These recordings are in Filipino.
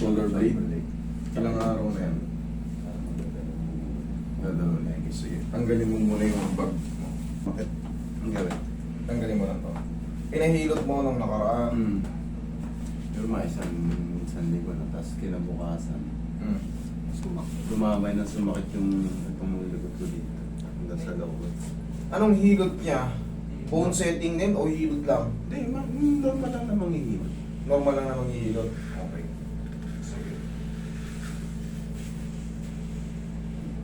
Shoulder blade. Ilang araw na yan. Dadalo na yan. Sige. Tanggalin mo muna yung bag mo. Bakit? Ang gawin? Tanggalin mo lang to. Pinahilot mo nung nakaraan. Pero mga isang linggo na, tapos kinabukasan. Lumamay na sumakit yung pamulilibot ko dito. Hanggang sa loob. Anong hilot niya? Bone setting din o hilot lang? Hindi, normal lang namang hihilot. Normal lang namang hilot. Okay. Sige.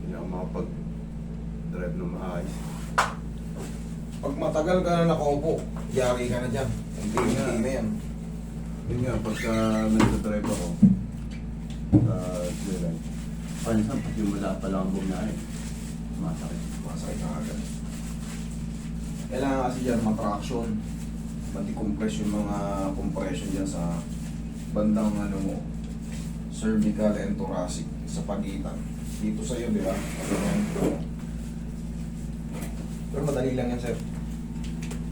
Hindi ako makapag-drive na maayos. Pag matagal ka na nakaupo, yari ka na dyan. Hindi na yan. Yun nga, pagka nag-drive ako, pansan, pati mula pa lang ang bumiyahe. Masakit. Masakit na agad. Kailangan kasi dyan matraction. Mati-compress yung mga compression dyan sa bandang ano mo, cervical and thoracic sa pagitan. Dito sa'yo, di ba? Ganyan. Pero madali lang yan, sir.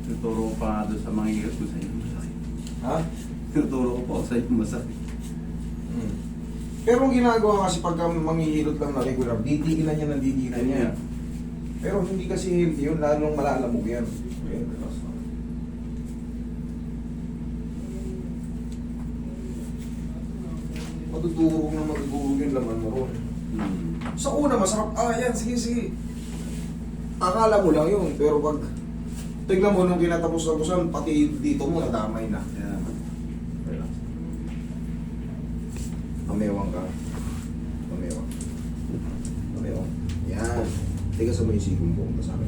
Tuturo ko pa nga doon sa mga hirap ko sa inyo masakit. Ha? Tuturo ko pa sa inyo masakit. Pero ang ginagawa kasi pagka manghihilot lang na regular, didiinan niya ng didiinan niya. Pero hindi kasi healthy yun, lalong malalamog yan. Ayan, relax na. Matuturo na matuturo yung laman mo ron. Sa una, masarap, yan, sige. Akala mo lang yun, pero pag tignan mo nung kinatapos-tapusan, pati dito mo nadamay na. Yeah. Relax. Pamewang ka. Pamewang. Yan. Tiga sa may sigong buong kasama.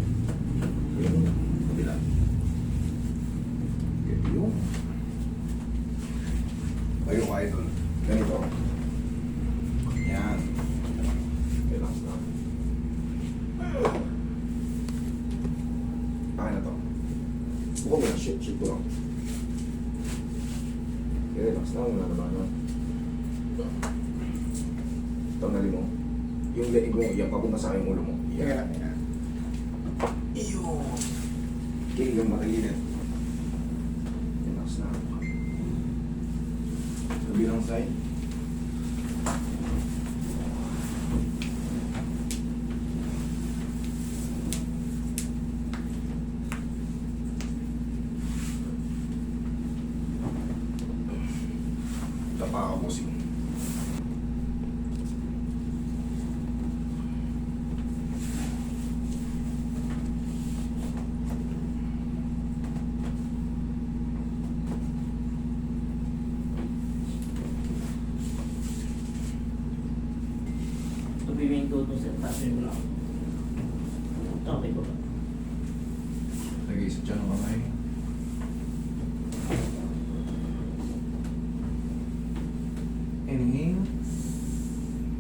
Yun. Kabila. Yun. Kayo kahit doon. Ganito. Yan. Relax na. Kaya na to. Buka mo na. Shit ko lang. Okay, relax na. Wala naman na. Tanggalin mo. Yung leeg mo, yan papunta sa aking ulo mo. Yan. Iyo. Okay, yung matagilid. Relax na. Kabilang side. Tapa ka po siya. Tubiwing tuto sa taas yung lang. Okay po ba? Lagay sa tiyan ng kamay. Inhale.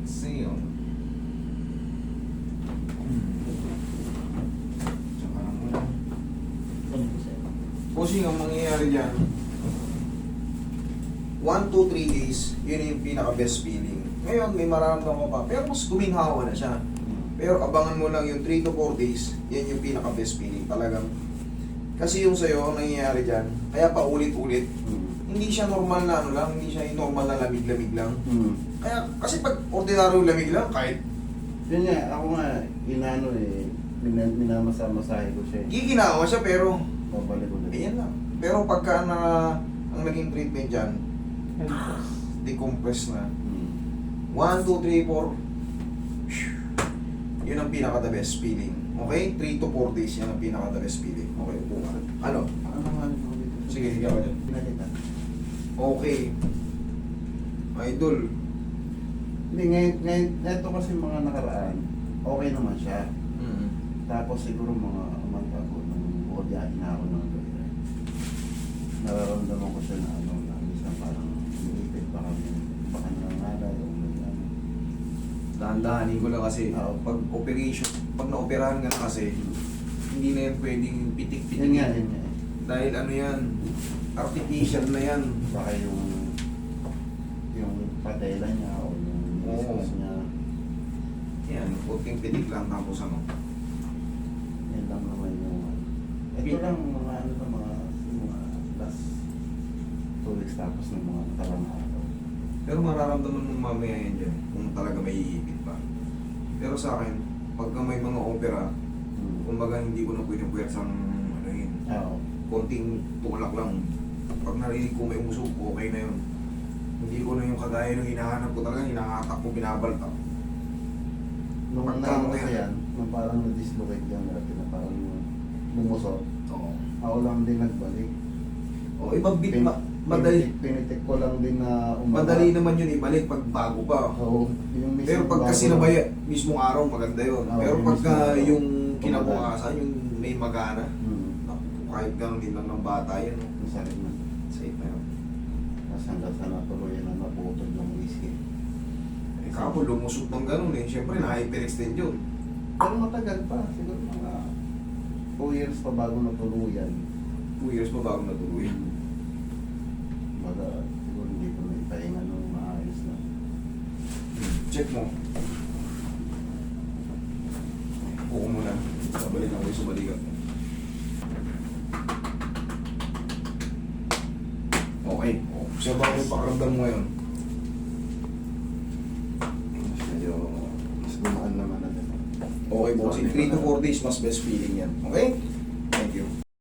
Exhale. Tsaka lang muna. Ano po sir? Pushing ang mangyayari dyan. 1 to 3 days, yun yung pinaka-best feeling. Ngayon, may mararamdaman ko pa. Pero mas guminhawa na siya. Pero abangan mo lang yung 3 to 4 days, yan yung pinaka-best feeling. Talagang. Kasi yung sa'yo, ang nangyayari dyan, kaya pa ulit-ulit, hindi siya normal na ano lang, hindi siya yung normal na lamig-lamig lang. Kaya, kasi pag ordinaryong lamig lang, kahit Yun nga, ako nga, inano minamasa-masahe ko siya. giginawa siya, pero Babalik ulit. ayan lang. Pero pagka ang naging treatment dyan, decompress na. 1, 2, 3, 4. Yun ang pinaka-the best feeling. Okay? 3 to 4 days, yan ang pinaka-the best feeling. Okay, upo ka. Ano? Ano nga ito dito? Sige, higa ka dyan. Pinakita. Okay. Idol. Hindi, ngayon, ito kasi mga nakaraan, okay naman siya. Tapos siguro mga ago, nung bukod na ako ng gawin. Nararamdaman ko siya na ano, na minsan parang umiipit baka nangangalay o ano. Dahan-dahanin ko lang kasi pag operation, pag na-operahan ka na kasi, hindi na yan pwedeng pitik-pitik. Yun nga. Dahil ano yan, artificial na yan. Baka yung patela niya o yung discus niya. Yan, puting pitik lang tapos ano. Yan lang naman yung ito lang mga ano na mga last 2 weeks tapos ng mga nakarang araw. Pero mararamdaman mo mamaya yan dyan kung talaga may iipit pa. Pero sa akin, pagka may mga opera, kumbaga hindi ko na pwedeng puwersang ano yun, Oo. konting tulak lang. Pag narinig ko may umusog, okay na yun. Hindi ko na yung kagaya nung hinahanap ko talaga, hinahatak ko, binabaltak. Nung Pagka ano may- kasi yan, nung parang na-dislocate yan natin na parang lumusot, Oo. ako lang din nagbalik. O ibang bit, madali. Pinitik ko lang din na Madali naman yun ibalik pag bago pa. Oo. Yung mismo Pero pagka bago- sinabay, mismong araw, maganda yun. Oo, Pero yung pagka mismong yung araw. kinabukasan, yung may magana, Hmm. kahit gano'n din lang ng bata yan. No? Masakit na. Safe na yun. Tapos hanggang sa natuloy na naputol yung whiskey. Eh, kapo, lumusot ng gano'n eh. Siyempre, na-hyperextend yun. Pero matagal pa. Siguro mga 2 years pa bago natuluyan. 2 years pa bago natuloy. Baga, siguro hindi ko na ipahinga nung maayos na. Check mo. Buko muna. Sabalik ako yung subalikat mo. Okay. Observe ako yung pakaramdam mo ngayon. Medyo mas gumaan naman na din. Okay, boss. In 3 to 4 days, mas best feeling yan. Okay?